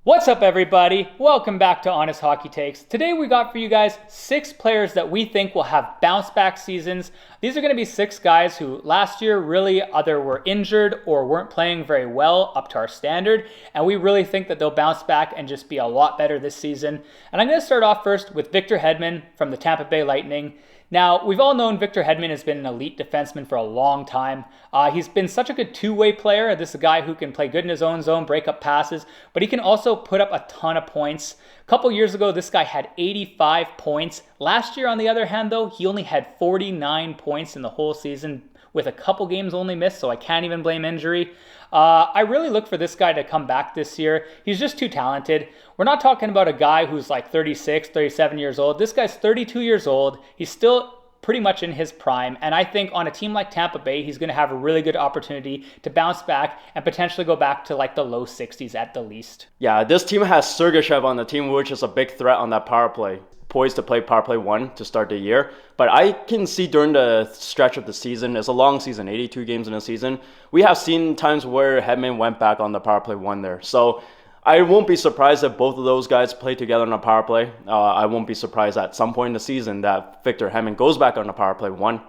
What's up, everybody? Welcome back to Honest Hockey Takes. Today we got for you guys 6 players that we think will have bounce back seasons. These are going to be 6 guys who last year really either were injured or weren't playing very well up to our standard, and we really think that they'll bounce back and just be a lot better this season. And I'm going to start off first with Victor Hedman from the Tampa Bay Lightning. Now, we've all known Victor Hedman has been an elite defenseman for a long time. He's been such a good two-way player. This is a guy who can play good in his own zone, break up passes, but he can also put up a ton of points. A couple years ago, this guy had 85 points. Last year, on the other hand, though, he only had 49 points in the whole season with a couple games only missed, so I can't even blame injury. I really look for this guy to come back this year. He's just too talented. We're not talking about a guy who's like 36, 37 years old. This guy's 32 years old. He's still pretty much in his prime, and I think on a team like Tampa Bay, he's going to have a really good opportunity to bounce back and potentially go back to like the low 60s at the least. Yeah, this team has Sergachev on the team, which is a big threat on that power play. Poised to play power play 1 to start the year. But I can see during the stretch of the season, it's a long season, 82 games in a season, we have seen times where Hedman went back on the power play 1 there. So I won't be surprised if both of those guys play together on a power play. I won't be surprised at some point in the season that Victor Hedman goes back on the power play 1.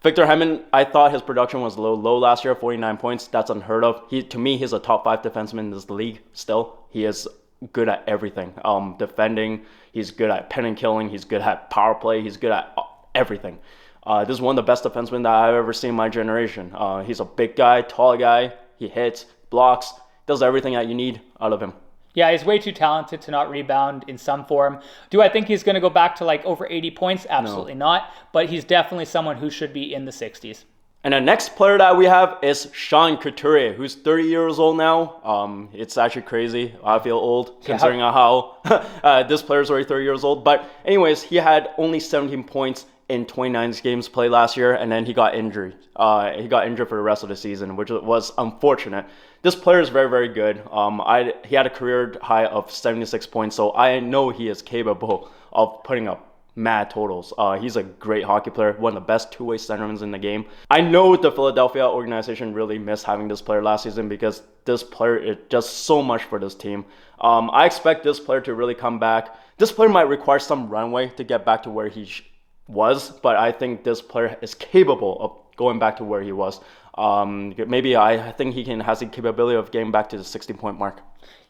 Victor Hedman, I thought his production was low last year, 49 points. That's unheard of. To me, he's a top 5 defenseman in this league still. He is good at everything. Defending, he's good at pen and killing, he's good at power play, he's good at everything. This is one of the best defensemen that I've ever seen in my generation. He's a big guy, tall guy, he hits, blocks, does everything that you need out of him. Yeah, he's way too talented to not rebound in some form. Do I think he's going to go back to like over 80 points? Absolutely not, but he's definitely someone who should be in the 60s. And the next player that we have is Sean Couturier, who's 30 years old now. It's actually crazy. I feel old considering how this player's already 30 years old. But anyways, he had only 17 points in 29 games played last year, and then he got injured. He got injured for the rest of the season, which was unfortunate. This player is very, very good. He had a career high of 76 points, so I know he is capable of putting up mad totals. He's a great hockey player, one of the best two-way centermen in the game. I know the Philadelphia organization really missed having this player last season because this player is just so much for this team. I expect this player to really come back. This player might require some runway to get back to where he was, but I think this player is capable of going back to where he was. I think he has the capability of getting back to the 60-point mark.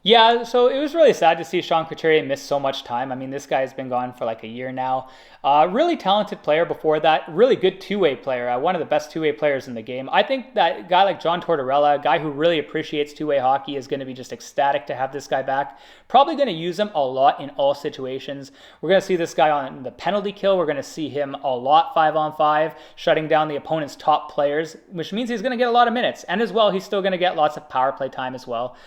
Yeah, so it was really sad to see Sean Couturier miss so much time. I mean, this guy has been gone for like a year now. Really talented player before that. Really good two-way player. One of the best two-way players in the game. I think that a guy like John Tortorella, a guy who really appreciates two-way hockey, is going to be just ecstatic to have this guy back. Probably going to use him a lot in all situations. We're going to see this guy on the penalty kill. We're going to see him a lot 5-on-5, shutting down the opponent's top players, which means he's going to get a lot of minutes. And as well, he's still going to get lots of power play time as well.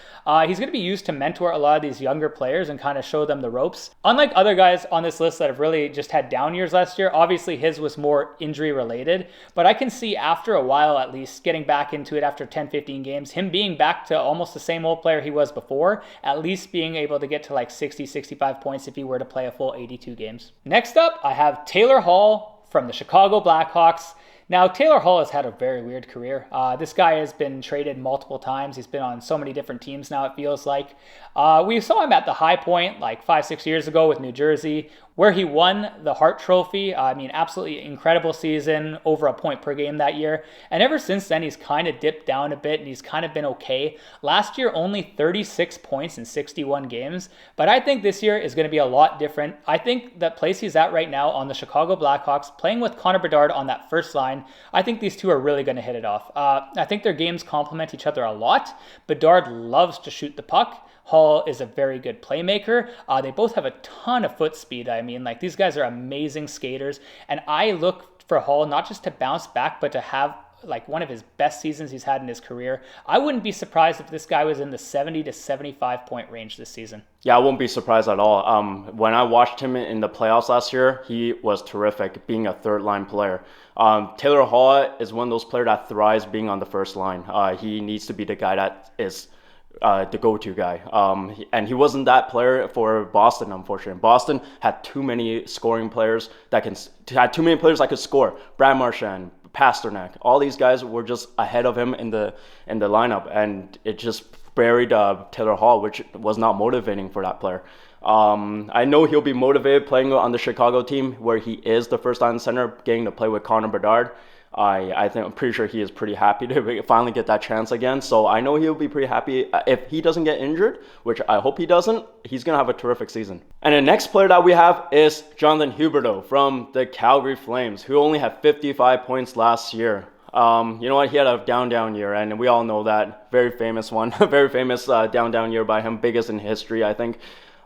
He's going to be used to mentor a lot of these younger players and kind of show them the ropes. Unlike other guys on this list that have really just had down years last year, obviously his was more injury related, but I can see after a while at least getting back into it after 10-15 games, him being back to almost the same old player he was before, at least being able to get to like 60-65 points if he were to play a full 82 games. Next up, I have Taylor Hall from the Chicago Blackhawks. Now, Taylor Hall has had a very weird career. This guy has been traded multiple times. He's been on so many different teams now, it feels like. We saw him at the high point like 5-6 years ago with New Jersey, where he won the Hart Trophy. I mean, absolutely incredible season, over a point per game that year. And ever since then, he's kind of dipped down a bit and he's kind of been okay. Last year, only 36 points in 61 games. But I think this year is going to be a lot different. I think that place he's at right now on the Chicago Blackhawks, playing with Connor Bedard on that first line, I think these two are really going to hit it off. I think their games complement each other a lot. Bedard loves to shoot the puck. Hall is a very good playmaker. They both have a ton of foot speed. I mean, like, these guys are amazing skaters. And I look for Hall not just to bounce back, but to have like one of his best seasons he's had in his career. I wouldn't be surprised if this guy was in the 70 to 75 point range this season. Yeah, I won't be surprised at all. When I watched him in the playoffs last year, he was terrific being a third line player. Taylor Hall is one of those players that thrives being on the first line. He needs to be the guy that is the go-to guy. And he wasn't that player for Boston, unfortunately. Boston had too many scoring players that could score. Brad Marchand, Pasternak, all these guys were just ahead of him in the lineup, and it just buried Taylor Hall, which was not motivating for that player. I know he'll be motivated playing on the Chicago team where he is the first line center, getting to play with Connor Bedard. I'm pretty sure he is pretty happy to finally get that chance again. So I know he'll be pretty happy if he doesn't get injured, which I hope he doesn't. He's gonna have a terrific season. And the next player that we have is Jonathan Huberdeau from the Calgary Flames, who only had 55 points last year. You know what? He had a down year, and we all know that. Very famous one, very famous down year by him, biggest in history, I think.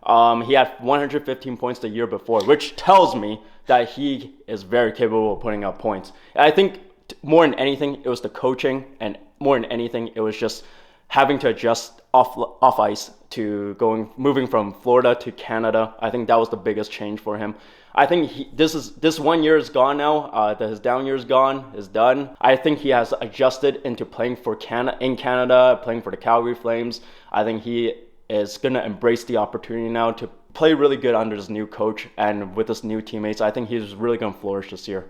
He had 115 points the year before, which tells me that he is very capable of putting up points. And I think more than anything, it was the coaching, and more than anything, it was just having to adjust off ice to moving from Florida to Canada. I think that was the biggest change for him. I think this 1 year is gone now. His down year is gone, is done. I think he has adjusted into playing for Canada, playing for the Calgary Flames. I think he is going to embrace the opportunity now to play really good under his new coach and with his new teammates. I think he's really going to flourish this year.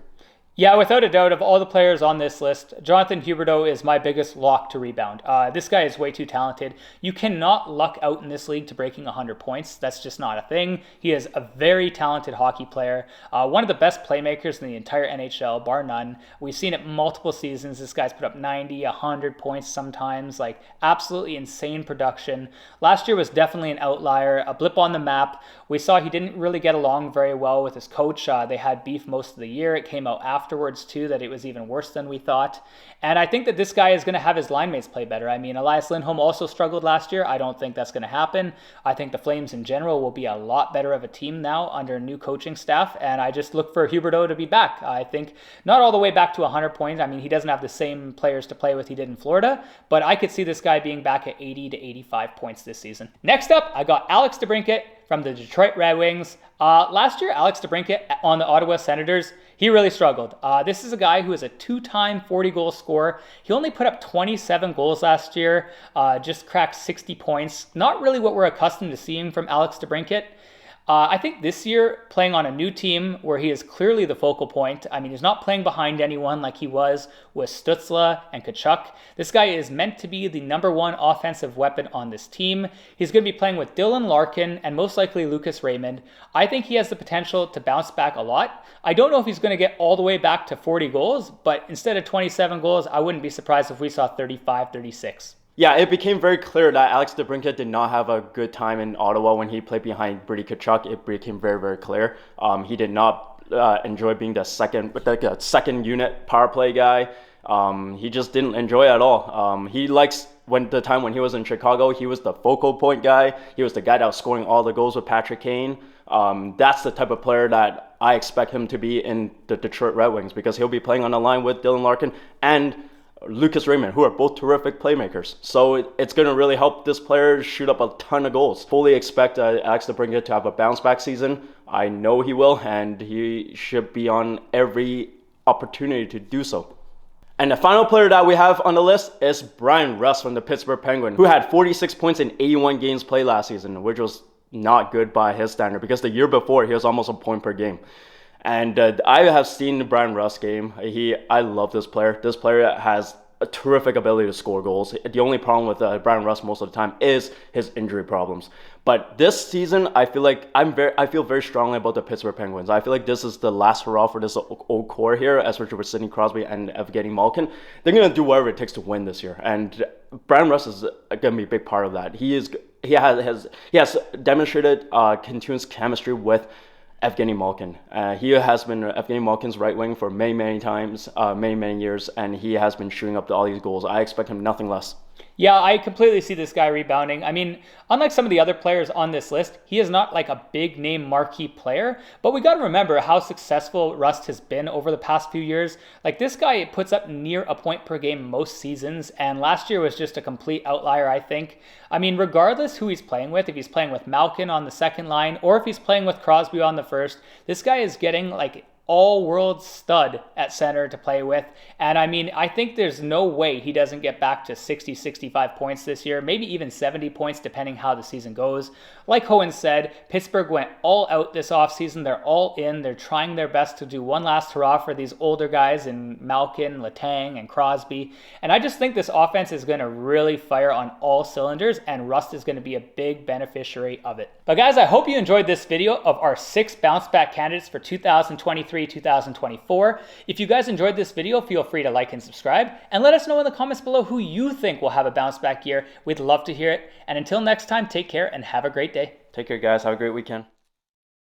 Yeah, without a doubt, of all the players on this list, Jonathan Huberdeau is my biggest lock to rebound. This guy is way too talented. You cannot luck out in this league to breaking 100 points. That's just not a thing. He is a very talented hockey player, one of the best playmakers in the entire NHL, bar none. We've seen it multiple seasons. This guy's put up 90, 100 points sometimes, like absolutely insane production. Last year was definitely an outlier, a blip on the map. We saw he didn't really get along very well with his coach. They had beef most of the year. It came out afterwards too that it was even worse than we thought. And I think that this guy is going to have his line mates play better. I mean, Elias Lindholm also struggled last year. I don't think that's going to happen. I think the Flames in general will be a lot better of a team now under a new coaching staff. And I just look for Huberdeau to be back. I think not all the way back to 100 points. I mean, he doesn't have the same players to play with he did in Florida, but I could see this guy being back at 80 to 85 points this season. Next up, I got Alex DeBrincat from the Detroit Red Wings. Last year, Alex DeBrincat on the Ottawa Senators, he really struggled. This is a guy who is a two-time 40-goal scorer. He only put up 27 goals last year, just cracked 60 points. Not really what we're accustomed to seeing from Alex DeBrincat. I think this year, playing on a new team where he is clearly the focal point, I mean, he's not playing behind anyone like he was with Stützle and Tkachuk. This guy is meant to be the number one offensive weapon on this team. He's going to be playing with Dylan Larkin and most likely Lucas Raymond. I think he has the potential to bounce back a lot. I don't know if he's going to get all the way back to 40 goals, but instead of 27 goals, I wouldn't be surprised if we saw 35, 36. Yeah, it became very clear that Alex DeBrincat did not have a good time in Ottawa when he played behind Brady Tkachuk. It became very, very clear. He did not enjoy being the second unit power play guy. He just didn't enjoy it at all. He likes the time when he was in Chicago, he was the focal point guy. He was the guy that was scoring all the goals with Patrick Kane. That's the type of player that I expect him to be in the Detroit Red Wings because he'll be playing on the line with Dylan Larkin and Lucas Raymond, who are both terrific playmakers. So it's going to really help this player shoot up a ton of goals. Fully expect Alex DeBrincat to have a bounce back season. I know he will, and he should be on every opportunity to do so. And the final player that we have on the list is Bryan Rust from the Pittsburgh Penguins, who had 46 points in 81 games played last season, which was not good by his standard because the year before he was almost a point per game. And I have seen the Bryan Rust game. I love this player. This player has a terrific ability to score goals. The only problem with Bryan Rust most of the time is his injury problems. But this season, I feel very strongly about the Pittsburgh Penguins. I feel like this is the last hurrah for this old core here, especially with Sidney Crosby and Evgeny Malkin. They're gonna do whatever it takes to win this year, and Bryan Rust is gonna be a big part of that. He has demonstrated continuous chemistry with Evgeny Malkin. He has been Evgeny Malkin's right wing for many times, many years, and he has been shooting up all these goals. I expect him nothing less. Yeah, I completely see this guy rebounding. I mean, unlike some of the other players on this list, he is not like a big name marquee player, but we got to remember how successful Rust has been over the past few years. Like this guy puts up near a point per game most seasons, and last year was just a complete outlier, I think. I mean, regardless who he's playing with, if he's playing with Malkin on the second line or if he's playing with Crosby on the first, this guy is getting like all-world stud at center to play with. And I mean, I think there's no way he doesn't get back to 60, 65 points this year, maybe even 70 points depending how the season goes. Like Hohen said, Pittsburgh went all out this offseason. They're all in. They're trying their best to do one last hurrah for these older guys in Malkin, Letang, and Crosby. And I just think this offense is going to really fire on all cylinders, and Rust is going to be a big beneficiary of it. But guys, I hope you enjoyed this video of our 6 bounce back candidates for 2023-2024. If you guys enjoyed this video, feel free to like and subscribe, and let us know in the comments below who you think will have a bounce back year. We'd love to hear it. And until next time, take care and have a great day. Take care, guys. Have a great weekend.